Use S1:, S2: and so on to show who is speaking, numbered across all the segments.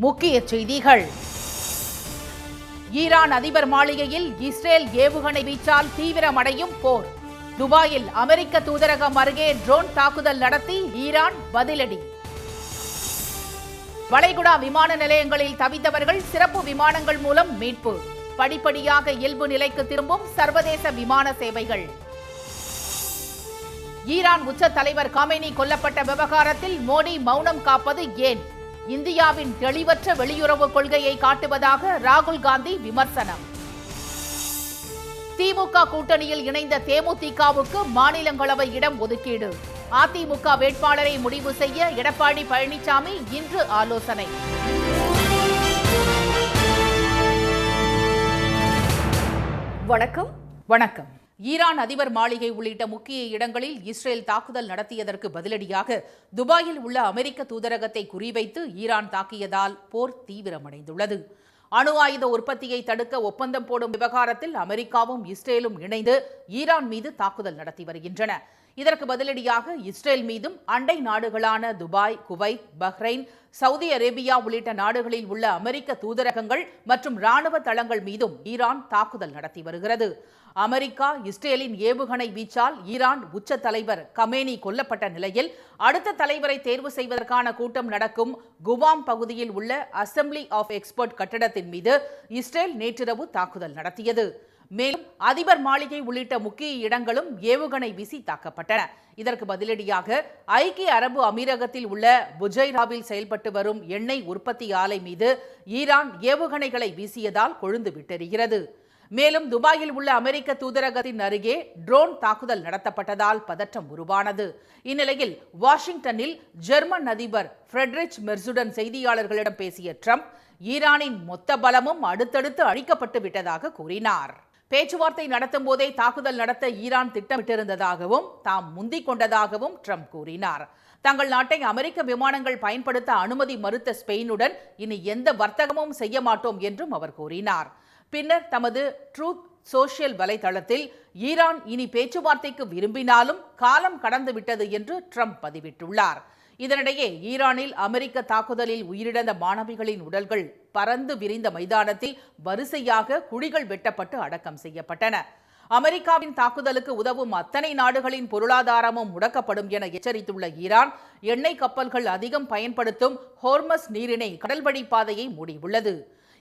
S1: முக்கிய செய்திகள். ஈரான் அதிபர் மாளிகையில் இஸ்ரேல் ஏவுகணை வீச்சால் தீவிரமடையும் போர். துபாயில் அமெரிக்க தூதரகம் அருகே ட்ரோன் தாக்குதல் நடத்தி ஈரான் பதிலடி. வளைகுடா விமான நிலையங்களில் தவித்தவர்கள் சிறப்பு விமானங்கள் மூலம் மீட்பு. படிப்படியாக இயல்பு நிலைக்கு திரும்பும் சர்வதேச விமான சேவைகள். ஈரான் உச்ச தலைவர் காமேனி கொல்லப்பட்ட விவகாரத்தில் மோடி மௌனம் காப்பது ஏன்? இந்தியாவின் தெளிவற்ற வெளியுறவு கொள்கையை காட்டுவதாக ராகுல் காந்தி விமர்சனம். திமுக கூட்டணியில் இணைந்த தேமுதிகவுக்கு மாநிலங்களவை இடம் ஒதுக்கீடு. அதிமுக வேட்பாளரை முடிவு செய்ய எடப்பாடி பழனிசாமி இன்று ஆலோசனை. வணக்கம். ஈரான் அதிபர் மாளிகை உள்ளிட்ட முக்கிய இடங்களில் இஸ்ரேல் தாக்குதல் நடத்தியதற்கு பதிலடியாக துபாயில் உள்ள அமெரிக்க தூதரகத்தை குறிவைத்து ஈரான் தாக்கியதால் போர் தீவிரமடைந்துள்ளது. அணு ஆயுத உற்பத்தியை தடுக்க ஒப்பந்தம் போடும் விவகாரத்தில் அமெரிக்காவும் இஸ்ரேலும் இணைந்து ஈரான் மீது தாக்குதல் நடத்தி வருகின்றன. இதற்கு பதிலடியாக இஸ்ரேல் மீதும் அண்டை நாடுகளான Dubai, Kuwait, Bahrain, Saudi Arabia உள்ளிட்ட நாடுகளில் உள்ள அமெரிக்க தூதரகங்கள் மற்றும் ராணுவ தளங்கள் மீதும் ஈரான் தாக்குதல் நடத்தி வருகிறது. அமெரிக்கா இஸ்ரேலின் ஏவுகணை வீச்சால் ஈரான் உச்ச தலைவர் கமேனி கொல்லப்பட்ட நிலையில் அடுத்த தலைவரை தேர்வு செய்வதற்கான கூட்டம் நடக்கும் குவாம் பகுதியில் உள்ள அசெம்பிளி ஆஃப் எக்ஸ்பர்ட் கட்டடத்தின் மீது இஸ்ரேல் நேற்றிரவு தாக்குதல் நடத்தியது. மேலும் அதிபர் மாளிகை உள்ளிட்ட முக்கிய இடங்களும் ஏவுகணை வீசி தாக்கப்பட்டன. இதற்கு பதிலடியாக ஐக்கிய அரபு அமீரகத்தில் உள்ள புஜைராவில் செயல்பட்டு வரும் எண்ணெய் உற்பத்தி ஆலை மீது ஈரான் ஏவுகணைகளை வீசியதால் கொழுந்து விட்டெறிகிறது. மேலும் துபாயில் உள்ள அமெரிக்க தூதரகத்தின் அருகே ட்ரோன் தாக்குதல் நடத்தப்பட்டதால் பதற்றம் உருவானது. இந்நிலையில் வாஷிங்டனில் ஜெர்மன் அதிபர் ஃபிரெட்ரிச் மெர்சுடன் செய்தியாளர்களிடம் பேசிய ட்ரம்ப் ஈரானின் மொத்த பலமும் அடுத்தடுத்து அழிக்கப்பட்டு விட்டதாக கூறினார். பேச்சுவார்த்தை நடத்தும் போதே தாக்குதல் நடத்த ஈரான் திட்டமிட்டிருந்ததாகவும் தாம் முந்திக் கொண்டதாகவும் ட்ரம்ப் கூறினார். தங்கள் நாட்டை அமெரிக்க விமானங்கள் பயன்படுத்த அனுமதி மறுத்த ஸ்பெயினுடன் இனி எந்த வர்த்தகமும் செய்ய மாட்டோம் என்றும் அவர் கூறினார். பின்னர் தமது ட்ரூத் சோஷியல் வலைதளத்தில் ஈரான் இனி பேச்சுவார்த்தைக்கு விரும்பினாலும் காலம் கடந்து விட்டது என்று ட்ரம்ப் பதிவிட்டுள்ளார். இதனிடையே ஈரானில் அமெரிக்க தாக்குதலில் உயிரிழந்த மாணவிகளின் உடல்கள் பறந்து விரிந்த மைதானத்தில் வரிசையாக குழிகள் வெட்டப்பட்டு அடக்கம் செய்யப்பட்டன. அமெரிக்காவின் தாக்குதலுக்கு உதவும் அத்தனை நாடுகளின் பொருளாதாரமும் முடக்கப்படும் என எச்சரித்துள்ள ஈரான் எண்ணெய் கப்பல்கள் அதிகம் பயன்படுத்தும் ஹோர்மஸ் நீரிணை கடல்வழி பாதையை மூடியுள்ளது.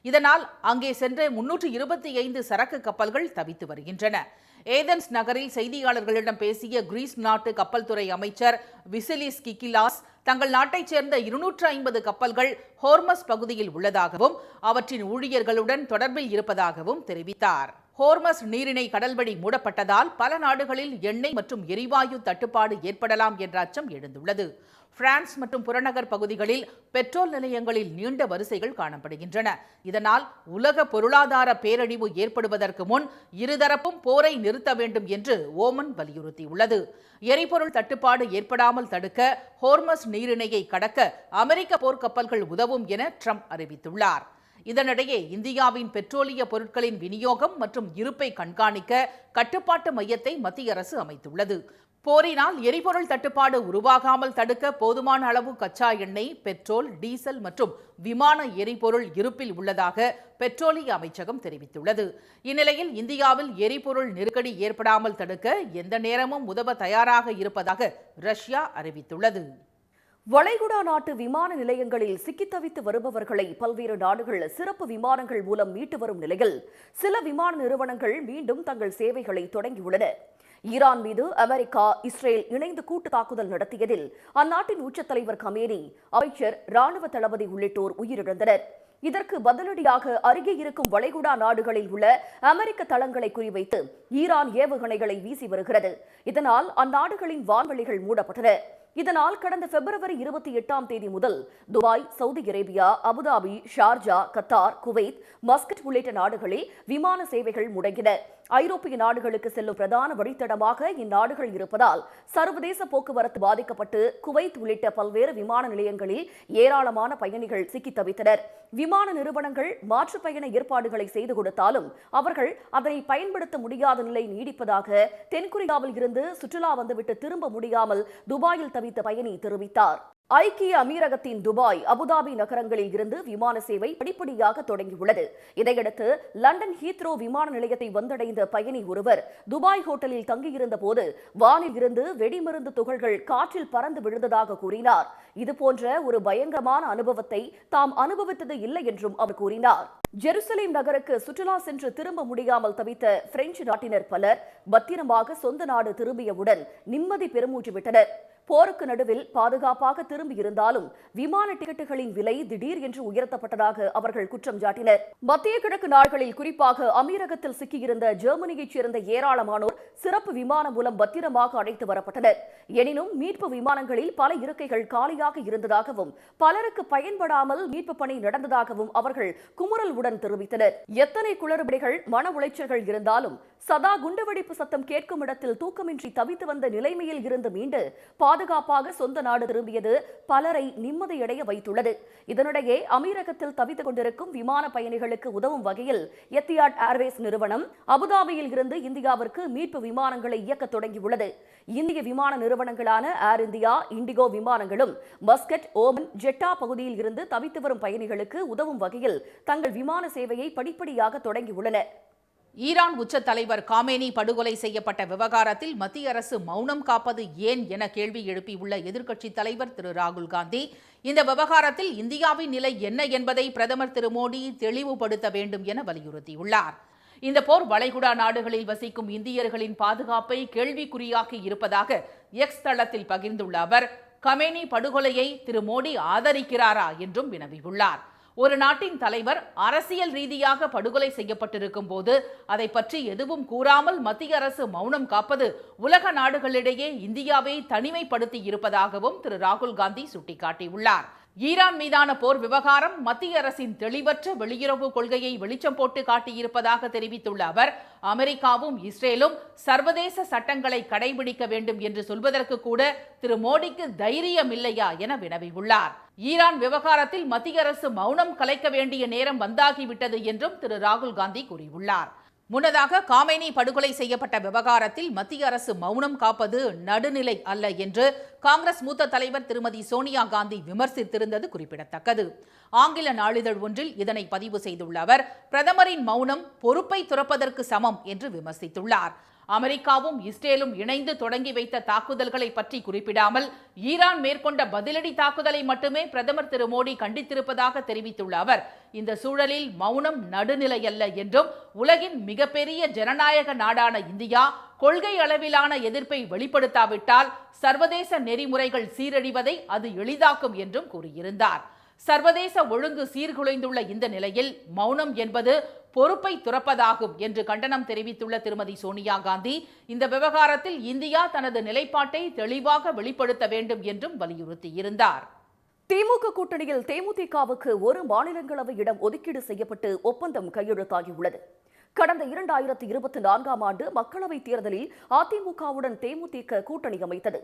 S1: இதனால் அங்கே சென்ற 325 சரக்கு கப்பல்கள் தவித்து வருகின்றன. ஏதென்ஸ் நகரில் செய்தியாளர்களிடம் பேசிய கிரீஸ் நாட்டு கப்பல் துறை அமைச்சர் விசிலிஸ் கிக்கிலாஸ் தங்கள் நாட்டைச் சேர்ந்த 250 கப்பல்கள் ஹோர்மஸ் பகுதியில் உள்ளதாகவும் அவற்றின் ஊழியர்களுடன் தொடர்பில் இருப்பதாகவும் தெரிவித்தார். ஹோர்மஸ் நீரிணை கடல்வழி மூடப்பட்டதால் பல நாடுகளில் எண்ணெய் மற்றும் எரிவாயு தட்டுப்பாடு ஏற்படலாம் என்ற அச்சம் எழுந்துள்ளது. பிரான்ஸ் மற்றும் புறநகர் பகுதிகளில் பெட்ரோல் நிலையங்களில் நீண்ட வரிசைகள் காணப்படுகின்றன. இதனால் உலக பொருளாதார பேரழிவு ஏற்படுவதற்கு முன் இருதரப்பும் போரை நிறுத்த வேண்டும் என்று ஓமன் வலியுறுத்தியுள்ளது. எரிபொருள் தட்டுப்பாடு ஏற்படாமல் தடுக்க ஹோர்மஸ் நீரிணையை கடக்க அமெரிக்க போர்க்கப்பல்கள் உதவும் என ட்ரம்ப் அறிவித்துள்ளார். இதனிடையே இந்தியாவின் பெட்ரோலிய பொருட்களின் விநியோகம் மற்றும் இருப்பை கண்காணிக்க கட்டுப்பாட்டு மையத்தை மத்திய அரசு அமைத்துள்ளது. போரினால் எரிபொருள் தட்டுப்பாடு உருவாகாமல் தடுக்க போதுமான அளவு கச்சா எண்ணெய், பெட்ரோல், டீசல் மற்றும் விமான எரிபொருள் இருப்பில் உள்ளதாக பெட்ரோலிய அமைச்சகம் தெரிவித்துள்ளது. இந்நிலையில் இந்தியாவில் எரிபொருள் நெருக்கடி ஏற்படாமல் தடுக்க எந்த நேரமும் உதவ தயாராக இருப்பதாக ரஷ்யா அறிவித்துள்ளது.
S2: வளைகுடா நாட்டு விமான நிலையங்களில் சிக்கித் தவித்து வருபவர்களை பல்வேறு நாடுகள் சிறப்பு விமானங்கள் மூலம் மீட்டு வரும் நிலையில் சில விமான நிறுவனங்கள் மீண்டும் தங்கள் சேவைகளை தொடங்கியுள்ளன. ஈரான் மீது அமெரிக்கா, இஸ்ரேல் இணைந்து கூட்டு தாக்குதல் நடத்தியதில் அந்நாட்டின் உச்ச தலைவர் கமேனி, அமைச்சர், ராணுவ தளபதி உள்ளிட்டோர் உயிரிழந்தனர். இதற்கு பதிலடியாக அருகே இருக்கும் வளைகுடா நாடுகளில் உள்ள அமெரிக்க தளங்களை குறிவைத்து ஈரான் ஏவுகணைகளை வீசி வருகிறது. இதனால் அந்நாடுகளின் வான்வெளிகள் மூடப்பட்டன. இதனால் கடந்த பிப்ரவரி 28 முதல் Dubai, Saudi Arabia, Abu Dhabi, Sharjah, Qatar, Kuwait, Muscat உள்ளிட்ட நாடுகளில் விமான சேவைகள் முடங்கின. ஐரோப்பிய நாடுகளுக்கு செல்லும் பிரதான வழித்தடமாக இந்நாடுகள் இருப்பதால் சர்வதேச போக்குவரத்து பாதிக்கப்பட்டு குவைத் உள்ளிட்ட பல்வேறு விமான நிலையங்களில் ஏராளமான பயணிகள் சிக்கித் தவித்தனர். விமான நிறுவனங்கள் மாற்று பயண ஏற்பாடுகளை செய்து கொடுத்தாலும் அவர்கள் அதனை பயன்படுத்த முடியாத நிலை நீடிப்பதாக தென்கொரியாவில் இருந்து சுற்றுலா வந்துவிட்டு திரும்ப முடியாமல் துபாயில் தவித்த பயணி தெரிவித்தார். ஐக்கிய அமீரகத்தின் துபாய், அபுதாபி நகரங்களில் இருந்து விமான சேவை படிப்படியாக தொடங்கியுள்ளது. இதையடுத்து லண்டன் ஹீத்ரோ விமான நிலையத்தை வந்தடைந்த பயணி ஒருவர் துபாய் ஹோட்டலில் தங்கியிருந்த போது வானில் இருந்து வெடிமருந்து துகள்கள் காற்றில் பறந்து விழுந்ததாக கூறினார். இதுபோன்ற ஒரு பயங்கரமான அனுபவத்தை தாம் அனுபவித்தது இல்லை என்றும் அவர் கூறினார். ஜெருசலேம் நகருக்கு சுற்றுலா சென்று திரும்ப முடியாமல் தவித்த பிரெஞ்சு நாட்டினர் பலர் பத்திரமாக சொந்த நாடு திரும்பியவுடன் நிம்மதி பெருமூச்சு விட்டனர். போருக்கு நடுவில் பாதுகாப்பாக திரும்பியிருந்தாலும் விமான டிக்கெட்டுகளின் விலை திடீர் என்று உயர்த்தப்பட்டதாக அவர்கள் குற்றம் சாட்டினர். மத்திய கிழக்கு நாடுகளில் குறிப்பாக அமீரகத்தில் சிக்கியிருந்த ஜெர்மனியைச் சேர்ந்த ஏராளமானோர் சிறப்பு விமானம் மூலம் பத்திரமாக அழைத்து வரப்பட்டனர். எனினும் மீட்பு விமானங்களில் பல இருக்கைகள் காலியாக இருந்ததாகவும் பலருக்கு பயன்படாமல் மீட்பு பணி நடந்ததாகவும் அவர்கள் குமுறலுடன் தெரிவித்தனர். எத்தனை குளறுபடிகள், மன உளைச்சல்கள் இருந்தாலும் சதா குண்டுவெடிப்பு சத்தம் கேட்கும் இடத்தில் தூக்கமின்றி தவித்து வந்த நிலைமையில் இருந்து மீண்டு பாதுகாப்பாக சொந்த நாடு திரும்பியது பலரை நிம்மதியடைய வைத்துள்ளது. இதனிடையே அமீரகத்தில் தவித்துக் கொண்டிருக்கும் விமான பயணிகளுக்கு உதவும் வகையில் எத்தியாட் ஏர்வேஸ் நிறுவனம் அபுதாபியில் இருந்து இந்தியாவிற்கு மீட்பு விமானங்களை இயக்க தொடங்கியுள்ளது. இந்திய விமான நிறுவனங்களான ஏர் இந்தியா, இண்டிகோ விமானங்களும் மஸ்கட், ஓமன், ஜெட்டா பகுதியில் இருந்து தவித்து வரும் பயணிகளுக்கு உதவும் வகையில் தங்கள் விமான சேவையை படிப்படியாக தொடங்கியுள்ளன.
S1: ஈரான் உச்ச தலைவர் காமேனி படுகொலை செய்யப்பட்ட விவகாரத்தில் மத்திய அரசு மௌனம் காப்பது ஏன் என கேள்வி எழுப்பியுள்ள எதிர்க்கட்சித் தலைவர் திரு ராகுல் காந்தி, இந்த விவகாரத்தில் இந்தியாவின் நிலை என்ன என்பதை பிரதமர் திரு மோடி தெளிவுபடுத்த வேண்டும் என வலியுறுத்தியுள்ளார். இந்த போர் வளைகுடா நாடுகளில் வசிக்கும் இந்தியர்களின் பாதுகாப்பை கேள்விக்குறியாக்கி இருப்பதாக எக்ஸ் தளத்தில் பகிர்ந்துள்ள அவர், கமேனி படுகொலையை திரு மோடி ஆதரிக்கிறாரா என்றும் வினவியுள்ளார். ஒரு நாட்டின் தலைவர் அரசியல் ரீதியாக படுகொலை செய்யப்பட்டிருக்கும் போது அதை பற்றி எதுவும் கூறாமல் மத்திய அரசு மௌனம் காப்பது உலக நாடுகளிடையே இந்தியாவை தனிமைப்படுத்தி இருப்பதாகவும் திரு ராகுல் காந்தி சுட்டிக்காட்டியுள்ளார். ஈரான் மீதான போர் விவகாரம் மத்திய அரசின் தெளிவற்ற வெளியுறவு கொள்கையை வெளிச்சம் போட்டு காட்டியிருப்பதாக தெரிவித்துள்ள அவர், அமெரிக்காவும் இஸ்ரேலும் சர்வதேச சட்டங்களை கடைபிடிக்க வேண்டும் என்று சொல்வதற்கு கூட திரு மோடிக்கு தைரியம் இல்லையா என வினவியுள்ளார். ஈரான் விவகாரத்தில் மத்திய அரசு மௌனம் கலைக்க வேண்டிய நேரம் வந்தாகிவிட்டது என்றும் திரு ராகுல் காந்தி கூறியுள்ளார். முன்னதாக காமேனி படுகொலை செய்யப்பட்ட விவகாரத்தில் மத்திய அரசு மௌனம் காப்பது நடுநிலை அல்ல என்று காங்கிரஸ் மூத்த தலைவர் திருமதி சோனியா காந்தி விமர்சித்திருந்தது குறிப்பிடத்தக்கது. ஆங்கில நாளிதழ் ஒன்றில் இதனை பதிவு செய்துள்ள அவர், பிரதமரின் மௌனம் பொறுப்பை துறப்பதற்கு சமம் என்று விமர்சித்துள்ளார். அமெரிக்காவும் இஸ்ரேலும் இணைந்து தொடங்கி வைத்த தாக்குதல்களை பற்றி குறிப்பிடாமல் ஈரான் மேற்கொண்ட பதிலடி தாக்குதலை மட்டுமே பிரதமர் திரு மோடி கண்டித்திருப்பதாக தெரிவித்துள்ள அவர், இந்த சூழலில் மௌனம் நடுநிலையல்ல என்றும் உலகின் மிகப்பெரிய ஜனநாயக நாடான இந்தியா கொள்கை அளவிலான எதிர்ப்பை வெளிப்படுத்தாவிட்டால் சர்வதேச நெறிமுறைகள் சீரழிவதை அது எளிதாக்கும் என்றும் கூறியிருந்தார். சர்வதேச ஒழுங்கு சீர்குலைந்துள்ள இந்த நிலையில் மௌனம் என்பது பொறுப்பை துறப்பதாகும் என்று கண்டனம் தெரிவித்துள்ள திருமதி சோனியா காந்தி, இந்த விவகாரத்தில் இந்தியா தனது நிலைப்பாட்டை தெளிவாக வெளிப்படுத்த வேண்டும் என்றும் வலியுறுத்தியிருந்தார்.
S2: திமுக கூட்டணியில் தேமுதிகவுக்கு ஒரு மாநிலங்களவை இடம் ஒதுக்கீடு செய்யப்பட்டு ஒப்பந்தம் கையெழுத்தாகியுள்ளது. கடந்த 2024ஆம் ஆண்டு மக்களவைத் தேர்தலில் அதிமுகவுடன் தேமுதிக கூட்டணி அமைத்தது.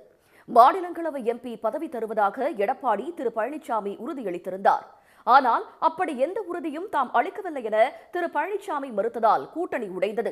S2: மாநிலங்களவை எம்பி பதவி தருவதாக எடப்பாடி திரு பழனிசாமி உறுதியளித்திருந்தார். ஆனால் அப்படி எந்த உறுதியும் தாம் அளிக்கவில்லை என திரு பழனிசாமி மறுத்ததால் கூட்டணி உடைந்தது.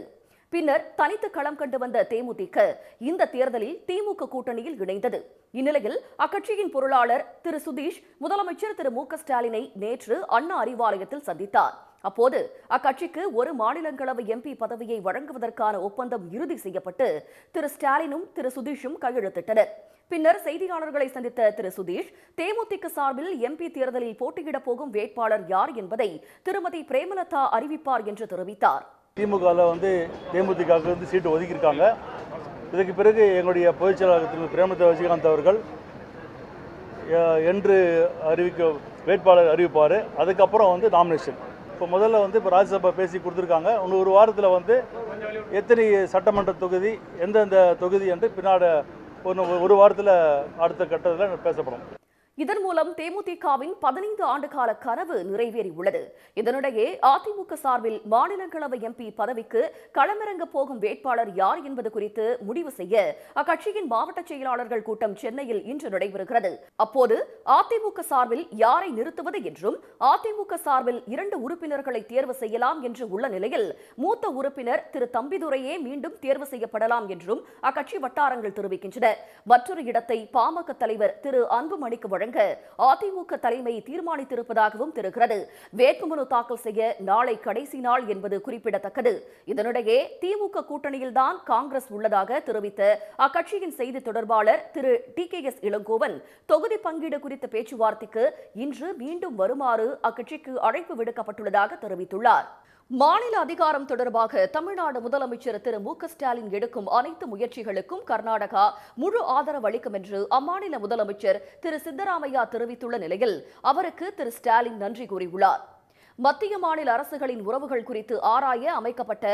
S2: பின்னர் தனித்து களம் கண்டு வந்த தேமுதிக இந்த தேர்தலில் திமுக கூட்டணியில் இணைந்தது. இந்நிலையில் அக்கட்சியின் பொருளாளர் திரு சுதீஷ் முதலமைச்சர் திரு மு.க. ஸ்டாலினை நேற்று அண்ணா அறிவாலயத்தில் சந்தித்தார். அப்போது அக்கட்சிக்கு ஒரு மாநிலங்களவை எம்பி பதவியை வழங்குவதற்கான ஒப்பந்தம் இறுதி செய்யப்பட்டு திரு ஸ்டாலினும் திரு சுதீஷும் கையெழுத்திட்டனர். பின்னர் செய்தியாளர்களை சந்தித்த திரு சுதீஷ், தேமுதிக சார்பில் எம்பி தேர்தலில் போட்டியிடப் போகும் வேட்பாளர் யார் என்பதை திருமதி பிரேமலதா அறிவிப்பார் என்று தெரிவித்தார்.
S3: திமுகவில் தேமுதிகவுக்கு சீட்டு ஒதுக்கியிருக்காங்க. இதற்கு பிறகு எங்களுடைய பொதுச் செயலாளர் திரு பிரேமலதா விஜயகாந்த் அவர்கள் என்று வேட்பாளர் அறிவிப்பார். அதுக்கப்புறம் நாமினேஷன். இப்போ முதல்ல இப்போ ராஜ்யசபா பேசி கொடுத்துருக்காங்க. இன்னும் ஒரு வாரத்தில் எத்தனை சட்டமன்ற தொகுதி, எந்தெந்த தொகுதி என்று பின்னாடி ஒரு வாரத்தில் அடுத்த கட்டத்தில் பேசப்படும்.
S2: இதன் மூலம் தேமுதிகவின் 15 ஆண்டு கால கனவு நிறைவேறியுள்ளது. இதனிடையே அதிமுக சார்பில் மாநிலங்களவை எம்பி பதவிக்கு களமிறங்க போகும் வேட்பாளர் யார் என்பது குறித்து முடிவு செய்ய அக்கட்சியின் மாவட்ட செயலாளர்கள் கூட்டம் சென்னையில் இன்று நடைபெறுகிறது. அப்போது அதிமுக சார்பில் யாரை நிறுத்துவது என்றும் அதிமுக சார்பில் 2 உறுப்பினர்களை தேர்வு செய்யலாம் என்று உள்ள நிலையில் மூத்த உறுப்பினர் திரு தம்பிதுரையே மீண்டும் தேர்வு செய்யப்படலாம் என்றும் அக்கட்சி வட்டாரங்கள் தெரிவிக்கின்றன. மற்றொரு இடத்தை பாமக தலைவர் திரு அன்புமணிக்கு வழங்க அதிமுக தலைமை தீர்மானித்திருப்பதாகவும் தெரிகிறது. வேட்புமனு தாக்கல் செய்ய நாளை கடைசி நாள் என்பது குறிப்பிடத்தக்கது. இதனிடையே திமுக கூட்டணியில்தான் காங்கிரஸ் உள்ளதாக தெரிவித்த அக்கட்சியின் செய்தி தொடர்பாளர் திரு TKS இளங்கோவன் தொகுதி பங்கீடு குறித்த பேச்சுவார்த்தைக்கு இன்று மீண்டும் வருமாறு அக்கட்சிக்கு அழைப்பு விடுக்கப்பட்டுள்ளதாக தெரிவித்துள்ளார். மாநில அதிகாரம் தொடர்பாக தமிழ்நாடு முதலமைச்சர் திரு மு.க.ஸ்டாலின் எடுக்கும் அனைத்து முயற்சிகளுக்கும் கர்நாடகா முழு ஆதரவு அளிக்கும் என்று அம்மாநில முதலமைச்சர் திரு சித்தராமையா தெரிவித்துள்ள நிலையில் அவருக்கு திரு ஸ்டாலின் நன்றி கூறியுள்ளார். மத்திய மாநில அரசுகளின் உறவுகள் குறித்து ஆராய அமைக்கப்பட்ட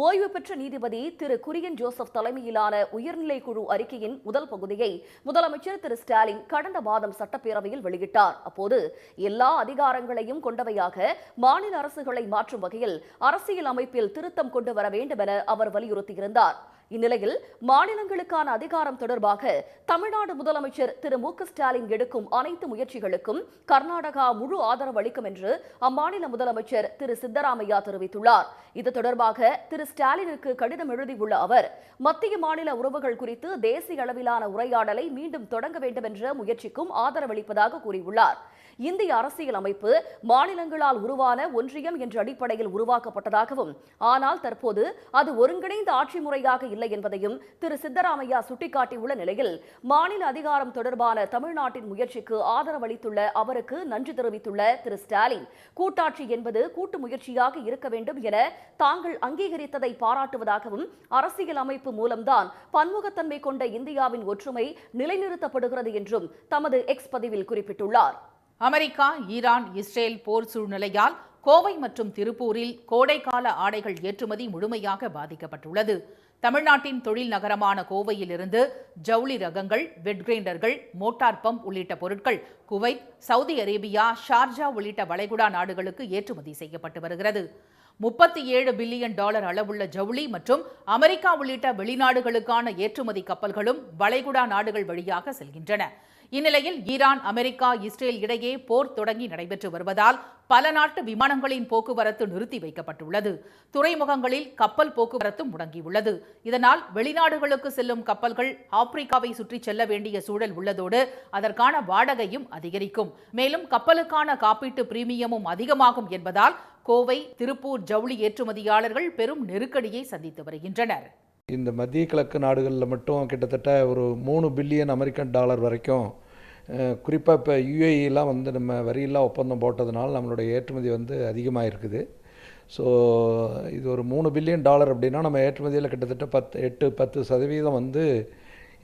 S2: ஓய்வு பெற்ற நீதிபதி திரு குரியன் ஜோசப் தலைமையிலான உயர்நிலை குழு அறிக்கையின் முதல் பகுதியை முதலமைச்சர் திரு ஸ்டாலின் கடந்த மாதம் சட்டப்பேரவையில் வெளியிட்டார். அப்போது எல்லா அதிகாரங்களையும் கொண்டவையாக மாநில அரசுகளை மாற்றும் வகையில் அரசியல் அமைப்பில் திருத்தம் கொண்டு வர வேண்டும் என அவர் வலியுறுத்தியிருந்தார். இந்நிலையில் மாநிலங்களுக்கான அதிகாரம் தொடர்பாக தமிழ்நாடு முதலமைச்சர் திரு மு.க.ஸ்டாலின் எடுக்கும் அனைத்து முயற்சிகளுக்கும் கர்நாடகா முழு ஆதரவு அளிக்கும் என்று அம்மாநில முதலமைச்சர் திரு சித்தராமையா தெரிவித்துள்ளார். இது தொடர்பாக திரு ஸ்டாலினுக்கு கடிதம் எழுதியுள்ள அவர் மத்திய மாநில உறவுகள் குறித்து தேசிய அளவிலான உரையாடலை மீண்டும் தொடங்க வேண்டும் என்ற முயற்சிக்கும் ஆதரவளிப்பதாக கூறியுள்ளார். இந்திய அரசியல் அமைப்பு மாநிலங்களால் உருவான ஒன்றியம் என்ற அடிப்படையில் உருவாக்கப்பட்டதாகவும் ஆனால் தற்போது அது ஒருங்கிணைந்த ஆட்சி முறையாக இல்லை என்பதையும் திரு சித்தராமையா சுட்டிக்காட்டியுள்ள நிலையில் மாநில அதிகாரம் தொடர்பான தமிழ்நாட்டின் முயற்சிக்கு ஆதரவளித்துள்ள அவருக்கு நன்றி தெரிவித்துள்ள திரு ஸ்டாலின் கூட்டாட்சி என்பது கூட்டு முயற்சியாக இருக்க வேண்டும் என தாங்கள் அங்கீகரித்ததை பாராட்டுவதாகவும் அரசியல் அமைப்பு மூலம்தான் பன்முகத்தன்மை கொண்ட இந்தியாவின் ஒற்றுமை நிலைநிறுத்தப்படுகிறது என்றும் தமது எக்ஸ் பதிவில் குறிப்பிட்டுள்ளார்.
S1: அமெரிக்கா, ஈரான், இஸ்ரேல் போர் சூழ்நிலையால் கோவை மற்றும் திருப்பூரில் கோடைக்கால ஆடைகள் ஏற்றுமதி முழுமையாக பாதிக்கப்பட்டுள்ளது. தமிழ்நாட்டின் தொழில் நகரமான கோவையிலிருந்து ஜவுளி ரகங்கள், வெட் கிரைண்டர்கள், மோட்டார் பம்ப் உள்ளிட்ட பொருட்கள் குவைத், சவுதி அரேபியா, ஷார்ஜா உள்ளிட்ட வளைகுடா நாடுகளுக்கு ஏற்றுமதி செய்யப்பட்டு வருகிறது. $37 பில்லியன் அளவுள்ள ஜவுளி மற்றும் அமெரிக்கா உள்ளிட்ட வெளிநாடுகளுக்கான ஏற்றுமதி கப்பல்களும் வளைகுடா நாடுகள் வழியாக செல்கின்றன. இந்நிலையில் ஈரான், அமெரிக்கா, இஸ்ரேல் இடையே போர் தொடங்கி நடைபெற்று வருவதால் பல நாட்டு விமானங்களின் போக்குவரத்து நிறுத்தி வைக்கப்பட்டுள்ளது. துறைமுகங்களில் கப்பல் போக்குவரத்து முடங்கியுள்ளது. இதனால் வெளிநாடுகளுக்கு செல்லும் கப்பல்கள் ஆப்பிரிக்காவை சுற்றி செல்ல வேண்டிய சூழல் உள்ளதோடு அதற்கான வாடகையும் அதிகரிக்கும். மேலும் கப்பலுக்கான காப்பீட்டு பிரீமியமும் அதிகமாகும் என்பதால் கோவை, திருப்பூர் ஜவுளி ஏற்றுமதியாளர்கள் பெரும் நெருக்கடியை சந்தித்து வருகின்றனர்.
S4: இந்த மத்திய கிழக்கு நாடுகளில் மட்டும் கிட்டத்தட்ட ஒரு $3 பில்லியன் வரைக்கும், குறிப்பாக இப்போ UAEலாம் நம்ம வரியில்லா ஒப்பந்தம் போட்டதுனால நம்மளுடைய ஏற்றுமதி அதிகமாக இருக்குது. ஸோ இது ஒரு $3 பில்லியன் அப்படின்னா நம்ம ஏற்றுமதியில் கிட்டத்தட்ட 8-10%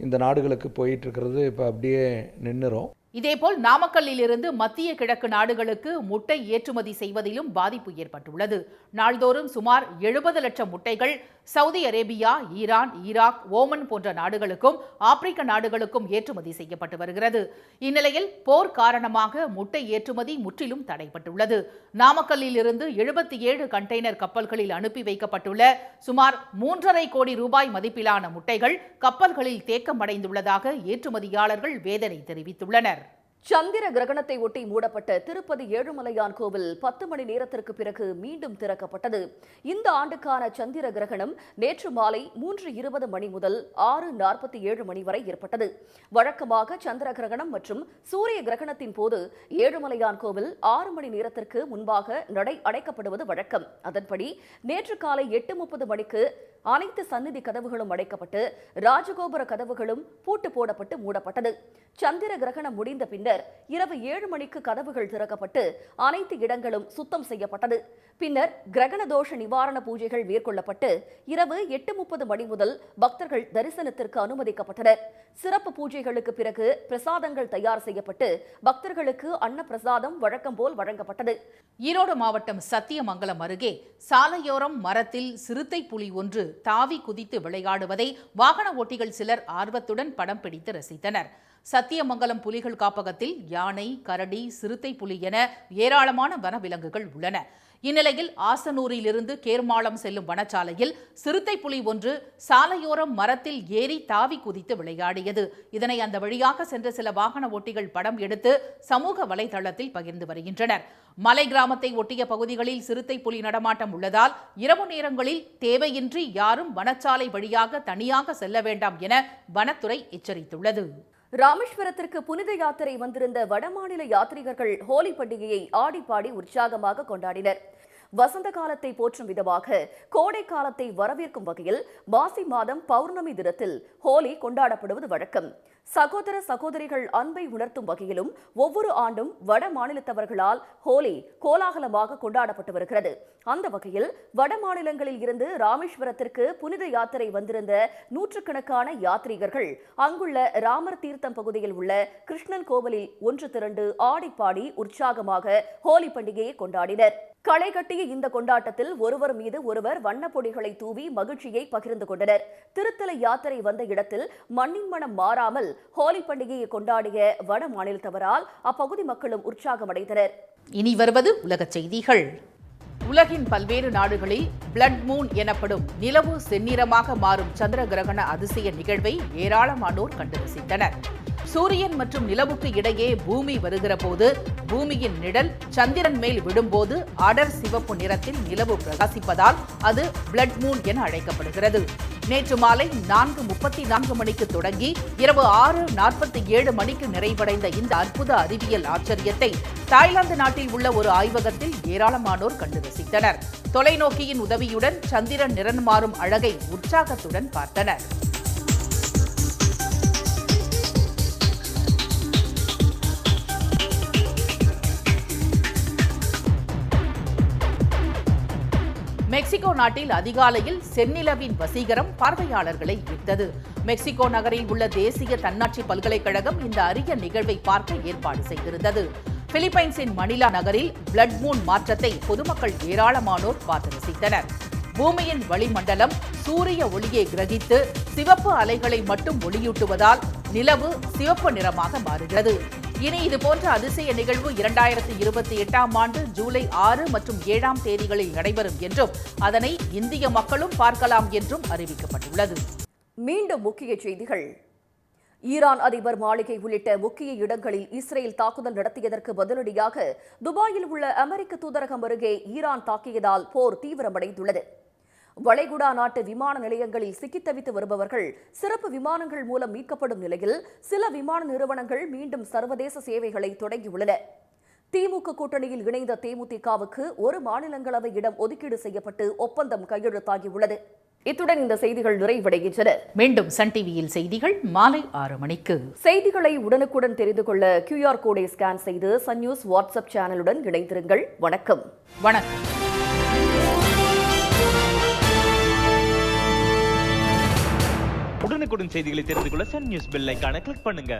S4: இந்த நாடுகளுக்கு போயிட்டுருக்கிறது இப்போ அப்படியே நின்றுரும்.
S1: இதேபோல் நாமக்கல்லில் இருந்து மத்திய கிழக்கு நாடுகளுக்கு முட்டை ஏற்றுமதி செய்வதிலும் பாதிப்பு ஏற்பட்டுள்ளது. நாள்தோறும் சுமார் 70 லட்சம் முட்டைகள் Saudi Arabia, Iran, Iraq, Oman போன்ற நாடுகளுக்கும் ஆப்பிரிக்க நாடுகளுக்கும் ஏற்றுமதி செய்யப்பட்டு வருகிறது. இந்நிலையில் போர் காரணமாக முட்டை ஏற்றுமதி முற்றிலும் தடைப்பட்டுள்ளது. நாமக்கல்லில் இருந்து 77 கண்டெய்னர் கப்பல்களில் அனுப்பி வைக்கப்பட்டுள்ள சுமார் $3.5 கோடி மதிப்பிலான முட்டைகள் கப்பல்களில் தேக்கமடைந்துள்ளதாக ஏற்றுமதியாளர்கள் வேதனை தெரிவித்துள்ளனர்.
S2: சந்திர கிரகணத்தை ஒட்டி மூடப்பட்ட திருப்பதி ஏழுமலையான் கோவில் 10 மணி நேரத்திற்கு பிறகு மீண்டும் திறக்கப்பட்டது. இந்த ஆண்டுக்கான சந்திர கிரகணம் நேற்று மாலை 3:20 மணி முதல் 6:47 மணி வரை ஏற்பட்டது. வழக்கமாக சந்திர கிரகணம் மற்றும் சூரிய கிரகணத்தின் போது ஏழுமலையான் கோவில் 6 மணி நேரத்திற்கு முன்பாக நடை அடைக்கப்படுவது வழக்கம். அதன்படி நேற்று காலை 8:30 மணிக்கு அனைத்து சந்நிதி கதவுகளும் அடைக்கப்பட்டு ராஜகோபுர கதவுகளும் பூட்டு போடப்பட்டு மூடப்பட்டது. சந்திர கிரகணம் முடிந்த பின்னர் இரவு 7 மணிக்கு கதவுகள் திறக்கப்பட்டு அனைத்து இடங்களும் சுத்தம் செய்யப்பட்டது. பின்னர் கிரகண தோஷ நிவாரண பூஜைகள் மேற்கொள்ளப்பட்டு இரவு 8:30 மணி முதல் பக்தர்கள் தரிசனத்திற்கு அனுமதிக்கப்பட்டனர். சிறப்பு பூஜைகளுக்கு பிறகு பிரசாதங்கள் தயார் செய்யப்பட்டு பக்தர்களுக்கு அன்ன பிரசாதம் வழக்கம் போல் வழங்கப்பட்டது.
S1: ஈரோடு மாவட்டம் சத்தியமங்கலம் அருகே சாலையோரம் மரத்தில் சிறுத்தை புலி ஒன்று தாவி குதித்து விளையாடுவதை வாகன ஓட்டிகள் சிலர் ஆர்வத்துடன் படம் பிடித்து ரசித்தனர். சத்தியமங்கலம் புலிகள் காப்பகத்தில் யானை, கரடி, சிறுத்தை புலி என ஏராளமான வனவிலங்குகள் உள்ளன. இந்நிலையில் ஆசனூரிலிருந்து கேர்மாளம் செல்லும் வனச்சாலையில் சிறுத்தை புலி ஒன்று சாலையோரம் மரத்தில் ஏறி தாவி குதித்து விளையாடியது. இதனை அந்த வழியாக சென்ற சில வாகன ஓட்டிகள் படம் எடுத்து சமூக வலைதளத்தில் பகிர்ந்து வருகின்றனர். மலை கிராமத்தை ஒட்டிய பகுதிகளில் சிறுத்தை புலி நடமாட்டம் உள்ளதால் இரவு நேரங்களில் தேவையின்றி யாரும் வனச்சாலை வழியாக தனியாக செல்ல வேண்டாம் என வனத்துறை எச்சரித்துள்ளது.
S2: ராமேஸ்வரத்திற்கு புனித யாத்திரை வந்திருந்த வடமாநில யாத்ரீகர்கள் ஹோலி பண்டிகையை ஆடிப்பாடி உற்சாகமாக கொண்டாடினர். வசந்த காலத்தை போற்றும் விதமாக கோடை காலத்தை வரவேற்கும் வகையில் மாசி மாதம் பௌர்ணமி தினத்தில் ஹோலி கொண்டாடப்படுவது வழக்கம். சகோதர சகோதரிகள் அன்பை உணர்த்தும் வகையிலும் ஒவ்வொரு ஆண்டும் வட மாநிலத்தவர்களால் ஹோலி கோலாகலமாக கொண்டாடப்பட்டு வருகிறது. அந்த வகையில் வட மாநிலங்களில் இருந்து ராமேஸ்வரத்திற்கு புனித யாத்திரை வந்திருந்த நூற்றுக்கணக்கான யாத்ரீகர்கள் அங்குள்ள ராமர் தீர்த்தம் பகுதியில் உள்ள கிருஷ்ணன் கோவிலில் ஒன்று திரண்டு ஆடிப்பாடி உற்சாகமாக ஹோலி பண்டிகையை கொண்டாடினர். களை கட்டிய இந்த கொண்டாட்டத்தில் ஒருவர் மீது ஒருவர் வண்ணப்பொடிகளை தூவி மகிழ்ச்சியை பகிர்ந்து கொண்டனர். திருத்தல யாத்திரை வந்த இடத்தில் மண்ணின் மனம் மாறாமல் ஹோலி பண்டிகையை கொண்டாடிய வட மாநிலத்தவரால் அப்பகுதி மக்களும் உற்சாகமடைந்தனர்.
S1: இனி வருவது உலகச் செய்திகள். உலகின் பல்வேறு நாடுகளில் பிளட் மூன் எனப்படும் நிலவு செந்நிறமாக மாறும் சந்திர கிரகண அதிசய நிகழ்வை ஏராளமானோர் கண்டு ரசித்தனர். சூரியன் மற்றும் நிலவுக்கு இடையே பூமி வருகிற போது பூமியின் நிழல் சந்திரன் மேல் விடும்போது அடர் சிவப்பு நிறத்தில் நிலவு பிரகாசிப்பதால் அது பிளட் மூன் என அழைக்கப்படுகிறது. நேற்று மாலை 4:34 மணிக்கு தொடங்கி இரவு 6:47 மணிக்கு நிறைவடைந்த இந்த அற்புத அறிவியல் ஆச்சரியத்தை தாய்லாந்து நாட்டில் உள்ள ஒரு ஆய்வகத்தில் ஏராளமானோர் கண்டு ரசித்தனர். தொலைநோக்கியின் உதவியுடன் சந்திரன் நிறம் மாறும் அழகை உற்சாகத்துடன் பார்த்தனர். மெக்சிகோ நாட்டில் அதிகாலையில் செந்நிலவின் வசீகரம் பார்வையாளர்களை ஈர்த்தது. மெக்சிகோ நகரில் உள்ள தேசிய தன்னாட்சி பல்கலைக்கழகம் இந்த அரிய நிகழ்வை பார்க்க ஏற்பாடு செய்திருந்தது. பிலிப்பைன்ஸின் மணிலா நகரில் பிளட் மூன் மாற்றத்தை பொதுமக்கள் ஏராளமானோர் பார்த்து ரசித்தனர். பூமியின் வளிமண்டலம் சூரிய ஒளியை கிரகித்து சிவப்பு அலைகளை மட்டும் ஒளியூட்டுவதால் நிலவு சிவப்பு நிறமாக மாறுகிறது. இனி இதுபோன்ற அதிசய நிகழ்வு 2028ஆம் ஆண்டு ஜூலை 6 மற்றும் 7ஆம் தேதிகளில் நடைபெறும் என்றும் அதனை இந்திய மக்களும் பார்க்கலாம் என்றும் அறிவிக்கப்பட்டுள்ளது.
S2: மீண்டும் முக்கிய செய்திகள். ஈரான் அதிபர் மாளிகை உள்ளிட்ட முக்கிய இடங்களில் இஸ்ரேல் தாக்குதல் நடத்தியதற்கு பதிலடியாக துபாயில் உள்ள அமெரிக்க தூதரகம் அருகே ஈரான் தாக்கியதால் போர் தீவிரமடைந்துள்ளது. வளைகுடா நாட்டு விமான நிலையங்களில் சிக்கித் தவித்து வருபவர்கள் சிறப்பு விமானங்கள் மூலம் மீட்கப்படும் நிலையில் சில விமான நிறுவனங்கள் மீண்டும் சர்வதேச சேவைகளை தொடங்கியுள்ளன. திமுக கூட்டணியில் இணைந்த தேமுதிகவுக்கு ஒரு மாநிலங்களவை இடம் ஒதுக்கீடு செய்யப்பட்டு ஒப்பந்தம் கையெழுத்தாகியுள்ளது. இத்துடன் இந்த செய்திகள் நிறைவடைகின்றன.
S1: மீண்டும் சன் டிவியில் செய்திகள் மாலை 6 மணிக்கு.
S2: செய்திகளை உடனுக்குடன் தெரிந்து கொள்ள QR கோடை ஸ்கேன் செய்து சன் நியூஸ் வாட்ஸ்அப் சேனலுடன் இணைந்திருங்கள். வணக்கம்.
S1: வணக்கம்.
S5: உடனுக்குடன் செய்திகளை தெரிந்து கொள்ள சன் நியூஸ் பெல் ஐகானை கிளிக் பண்ணுங்க.